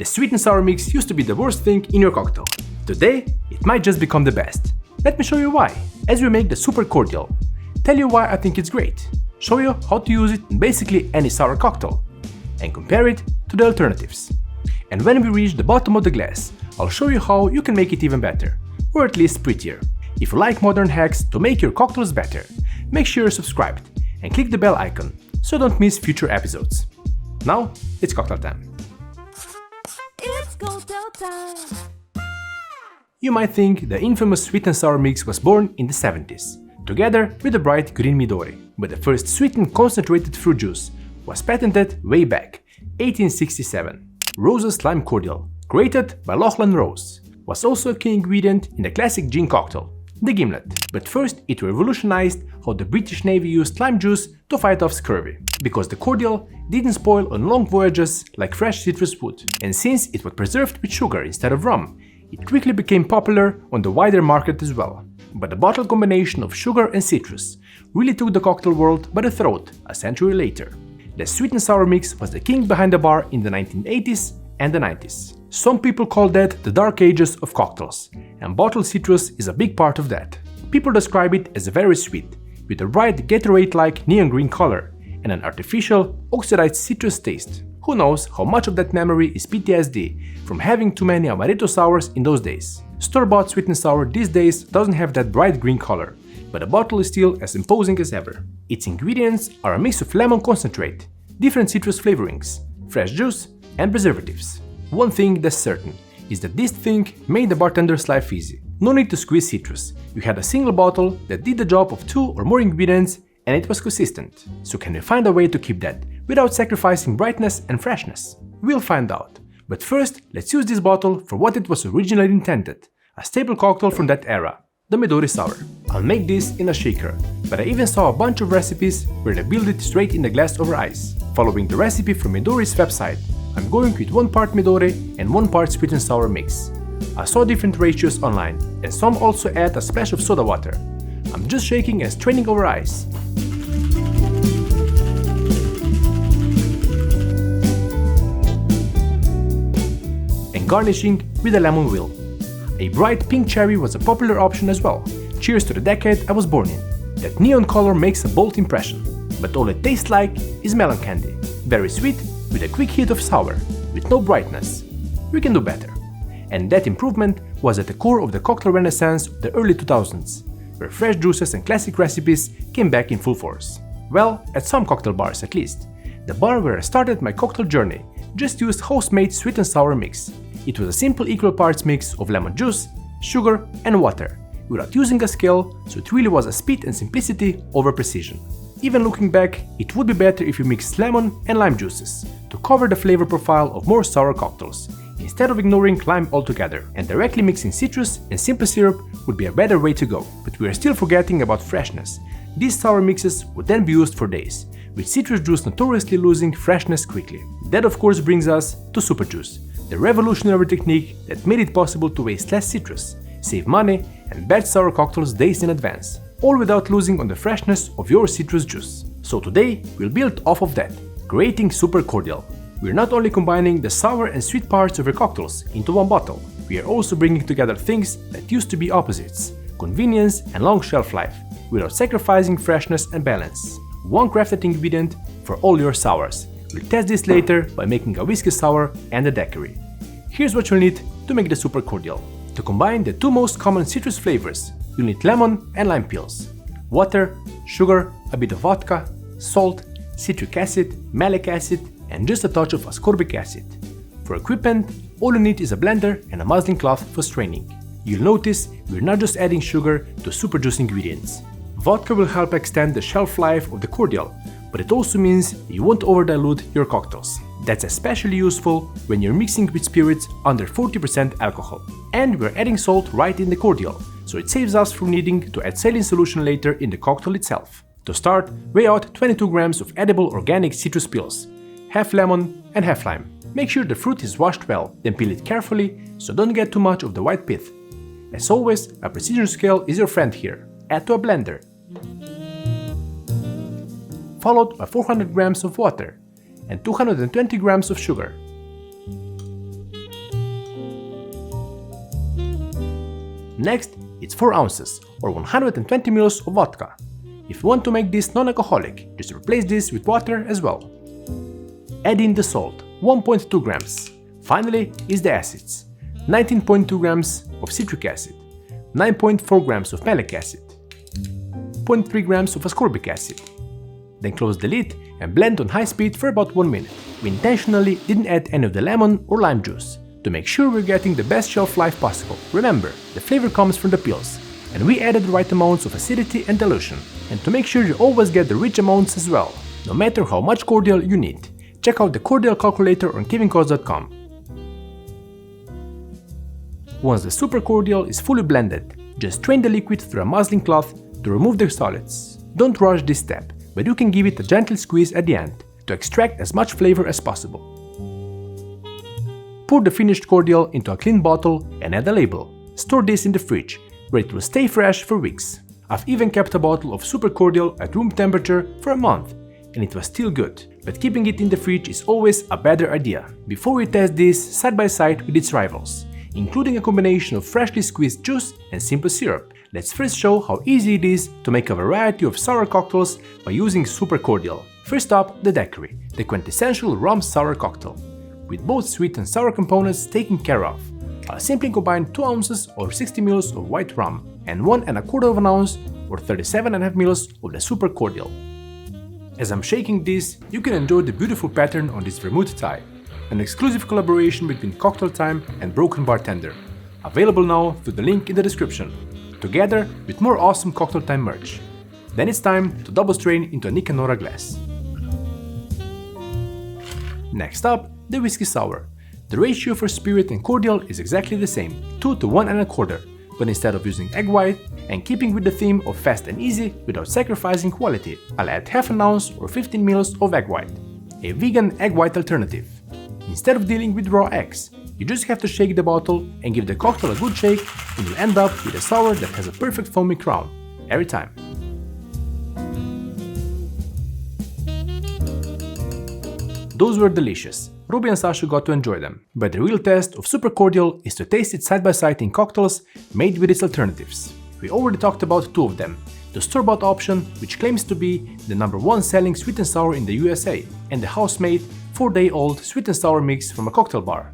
The sweet and sour mix used to be the worst thing in your cocktail. Today, it might just become the best. Let me show you why, as we make the Super Cordial. Tell you why I think it's great. Show you how to use it in basically any sour cocktail. And compare it to the alternatives. And when we reach the bottom of the glass, I'll show you how you can make it even better, or at least prettier. If you like modern hacks to make your cocktails better, make sure you're subscribed and click the bell icon so don't miss future episodes. Now, it's cocktail time. It's cocktail time. You might think the infamous sweet and sour mix was born in the 70s, together with the bright green Midori, but the first sweetened concentrated fruit juice was patented way back, 1867. Rose's Lime Cordial, created by Lachlan Rose, was also a key ingredient in the classic gin cocktail, the Gimlet. But first it revolutionized how the British Navy used lime juice to fight off scurvy, because the cordial didn't spoil on long voyages like fresh citrus would, and since it was preserved with sugar instead of rum, it quickly became popular on the wider market as well. But the bottle combination of sugar and citrus really took the cocktail world by the throat a century later. The sweet and sour mix was the king behind the bar in the 1980s and the 90s. Some people call that the dark ages of cocktails, and bottled citrus is a big part of that. People describe it as very sweet, with a bright Gatorade-like neon green color and an artificial, oxidized citrus taste. Who knows how much of that memory is PTSD from having too many Amaretto Sours in those days. Store-bought sweet and sour these days doesn't have that bright green color, but the bottle is still as imposing as ever. Its ingredients are a mix of lemon concentrate, different citrus flavorings, fresh juice, and preservatives. One thing that's certain is that this thing made the bartender's life easy. No need to squeeze citrus, you had a single bottle that did the job of 2 or more ingredients and it was consistent. So can we find a way to keep that without sacrificing brightness and freshness? We'll find out. But first, let's use this bottle for what it was originally intended, a staple cocktail from that era, the Midori Sour. I'll make this in a shaker, but I even saw a bunch of recipes where they build it straight in the glass over ice. Following the recipe from Midori's website, I'm going with 1 part Midori and 1 part sweet and sour mix. I saw different ratios online, and some also add a splash of soda water. I'm just shaking and straining over ice. And garnishing with a lemon wheel. A bright pink cherry was a popular option as well. Cheers to the decade I was born in. That neon color makes a bold impression, but all it tastes like is melon candy. Very sweet, with a quick hit of sour, with no brightness. We can do better. And that improvement was at the core of the cocktail renaissance of the early 2000s, where fresh juices and classic recipes came back in full force. Well, at some cocktail bars at least. The bar where I started my cocktail journey just used house-made sweet and sour mix. It was a simple equal parts mix of lemon juice, sugar and water, without using a scale, so it really was a speed and simplicity over precision. Even looking back, it would be better if you mixed lemon and lime juices to cover the flavor profile of more sour cocktails, instead of ignoring lime altogether, and directly mixing citrus and simple syrup would be a better way to go. But we are still forgetting about freshness. These sour mixes would then be used for days, with citrus juice notoriously losing freshness quickly. That of course brings us to super juice, the revolutionary technique that made it possible to waste less citrus, save money, and batch sour cocktails days in advance, all without losing on the freshness of your citrus juice. So today, we'll build off of that, creating Super Cordial. We're not only combining the sour and sweet parts of your cocktails into one bottle, we are also bringing together things that used to be opposites, convenience and long shelf life, without sacrificing freshness and balance. One crafted ingredient for all your sours. We'll test this later by making a whiskey sour and a daiquiri. Here's what you'll need to make the Super Cordial. To combine the 2 most common citrus flavors, you'll need lemon and lime peels, water, sugar, a bit of vodka, salt, citric acid, malic acid, and just a touch of ascorbic acid. For equipment, all you need is a blender and a muslin cloth for straining. You'll notice we're not just adding sugar to super juice ingredients. Vodka will help extend the shelf life of the cordial, but it also means you won't overdilute your cocktails. That's especially useful when you're mixing with spirits under 40% alcohol. And we're adding salt right in the cordial, so it saves us from needing to add saline solution later in the cocktail itself. To start, weigh out 22 grams of edible organic citrus peels, half lemon and half lime. Make sure the fruit is washed well, then peel it carefully so don't get too much of the white pith. As always, a precision scale is your friend here. Add to a blender. Followed by 400 grams of water and 220 grams of sugar. Next, it's 4 ounces or 120 ml of vodka. If you want to make this non-alcoholic, just replace this with water as well. Add in the salt, 1.2 grams. Finally is the acids, 19.2 grams of citric acid, 9.4 grams of malic acid, 0.3 grams of ascorbic acid. Then close the lid and blend on high speed for about 1 minute. We intentionally didn't add any of the lemon or lime juice to make sure we're getting the best shelf life possible. Remember, the flavor comes from the pills, and we added the right amounts of acidity and dilution. And to make sure you always get the rich amounts as well, no matter how much cordial you need. Check out the cordial calculator on kevincoz.com. Once the super cordial is fully blended, just strain the liquid through a muslin cloth to remove the solids. Don't rush this step, but you can give it a gentle squeeze at the end to extract as much flavor as possible. Pour the finished cordial into a clean bottle and add a label. Store this in the fridge, where it will stay fresh for weeks. I've even kept a bottle of super cordial at room temperature for a month, and it was still good, but keeping it in the fridge is always a better idea. Before we test this side by side with its rivals, including a combination of freshly squeezed juice and simple syrup, let's first show how easy it is to make a variety of sour cocktails by using super cordial. First up, the Daiquiri, the quintessential rum sour cocktail. With both sweet and sour components taken care of, I'll simply combine 2 ounces or 60 ml of white rum and 1¼ ounce or 37.5 ml of the super cordial. As I'm shaking this, you can enjoy the beautiful pattern on this vermouth tie, an exclusive collaboration between Cocktail Time and Broken Bartender, available now through the link in the description, together with more awesome Cocktail Time merch. Then it's time to double strain into a Nicanora glass. Next up, the whiskey sour. The ratio for spirit and cordial is exactly the same, 2 to 1¼ but instead of using egg white and keeping with the theme of fast and easy without sacrificing quality, I'll add half an ounce or 15 ml of egg white, a vegan egg white alternative. Instead of dealing with raw eggs, you just have to shake the bottle and give the cocktail a good shake, and you'll end up with a sour that has a perfect foamy crown, every time. Those were delicious. Ruby and Sasha got to enjoy them, but the real test of super cordial is to taste it side by side in cocktails made with its alternatives. We already talked about 2 of them, the store-bought option, which claims to be the #1 selling sweet and sour in the USA, and the house-made 4-day-old sweet and sour mix from a cocktail bar.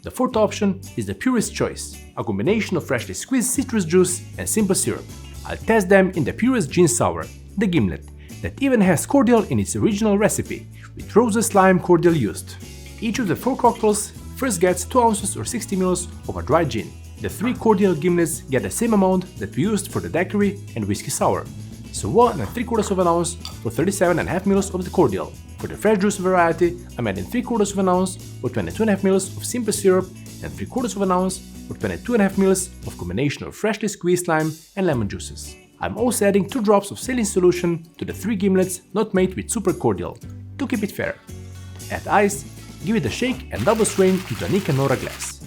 The 4th option is the purest choice, a combination of freshly squeezed citrus juice and simple syrup. I'll test them in the purest gin sour, the Gimlet, that even has cordial in its original recipe, with roses lime cordial used. Each of the 4 cocktails first gets 2 ounces or 60 ml of a dry gin. The 3 cordial gimlets get the same amount that we used for the daiquiri and whiskey sour, so 1¾ ounce or 37.5 ml of the cordial. For the fresh juice variety, I'm adding 3/4 ounce or 22.5 ml of simple syrup and 3/4 ounce or 22.5 ml of combination of freshly squeezed lime and lemon juices. I'm also adding 2 drops of saline solution to the 3 gimlets not made with super cordial, to keep it fair. Add ice, give it a shake and double strain into a Nicanora glass.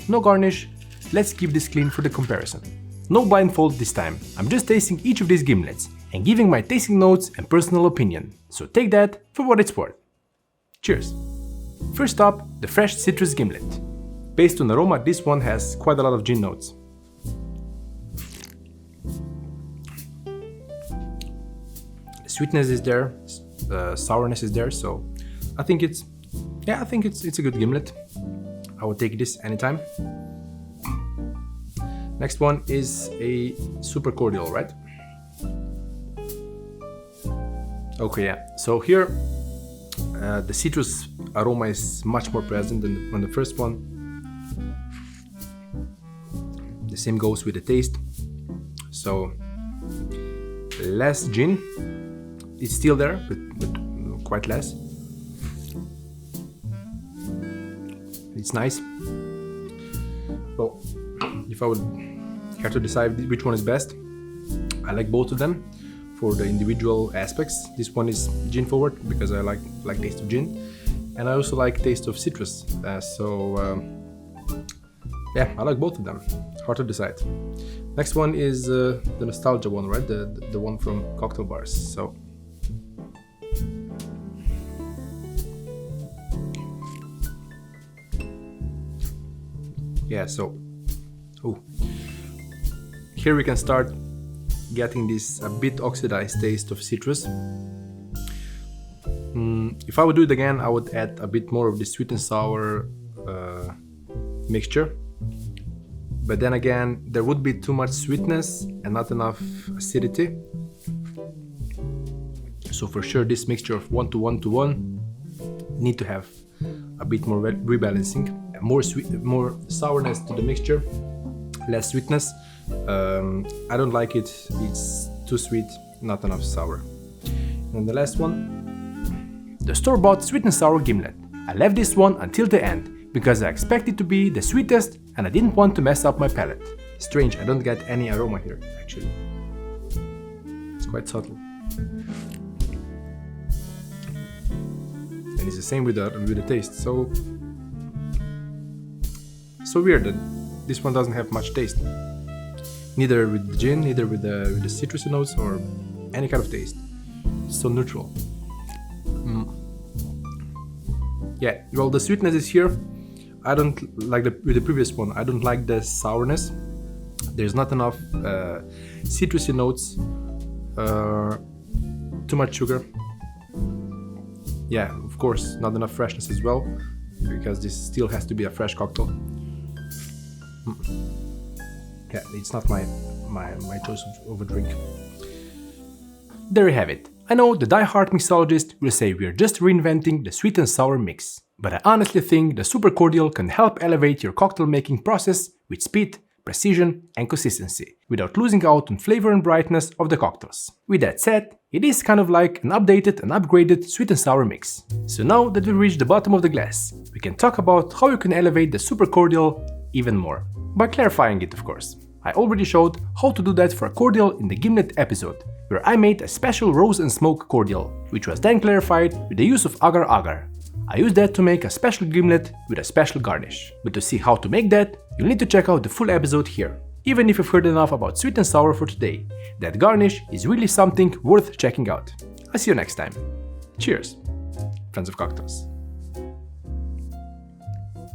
No garnish, let's keep this clean for the comparison. No blindfold this time, I'm just tasting each of these gimlets and giving my tasting notes and personal opinion, so take that for what it's worth. Cheers! First up, the fresh citrus gimlet. Based on aroma, this one has quite a lot of gin notes. The sweetness is there, sourness is there, so I think it's a good gimlet. I would take this anytime. Next one is a super cordial, right? Okay, yeah. So here, the citrus aroma is much more present than on the first one. The same goes with the taste. So less gin. It's still there, but quite less. It's nice. So, if I would have to decide which one is best, I like both of them for the individual aspects. This one is gin forward because I like taste of gin, and I also like taste of citrus. Yeah, I like both of them. Hard to decide. Next one is the nostalgia one, right? The one from cocktail bars. So. Yeah, so, Here we can start getting this a bit oxidized taste of citrus. If I would do it again, I would add a bit more of the sweet and sour mixture. But then again, there would be too much sweetness and not enough acidity. So for sure, this mixture of 1 to 1 to 1 need to have a bit more rebalancing. More sourness to the mixture, less sweetness. I don't like it. It's too sweet, not enough sour. And the last one, the store-bought sweet and sour Gimlet. I left this one until the end because I expect it to be the sweetest and I didn't want to mess up my palate. Strange, I don't get any aroma here actually. It's quite subtle. And it's the same with the taste. So weird that this one doesn't have much taste. Neither with the gin, neither with the citrusy notes or any kind of taste. It's so neutral. Yeah, well, the sweetness is here. I don't like with the previous one. I don't like the sourness. There's not enough citrusy notes. Too much sugar. Yeah, of course, not enough freshness as well, because this still has to be a fresh cocktail. Yeah, it's not my choice of a drink. There you have it. I know the die-hard mixologist will say we're just reinventing the sweet and sour mix, but I honestly think the Super Cordial can help elevate your cocktail making process with speed, precision and consistency, without losing out on flavor and brightness of the cocktails. With that said, it is kind of like an updated and upgraded sweet and sour mix. So now that we've reached the bottom of the glass, we can talk about how you can elevate the Super Cordial even more. By clarifying it, of course. I already showed how to do that for a cordial in the Gimlet episode, where I made a special rose and smoke cordial, which was then clarified with the use of agar-agar. I used that to make a special gimlet with a special garnish. But to see how to make that, you'll need to check out the full episode here. Even if you've heard enough about sweet and sour for today, that garnish is really something worth checking out. I'll see you next time. Cheers, friends of cocktails.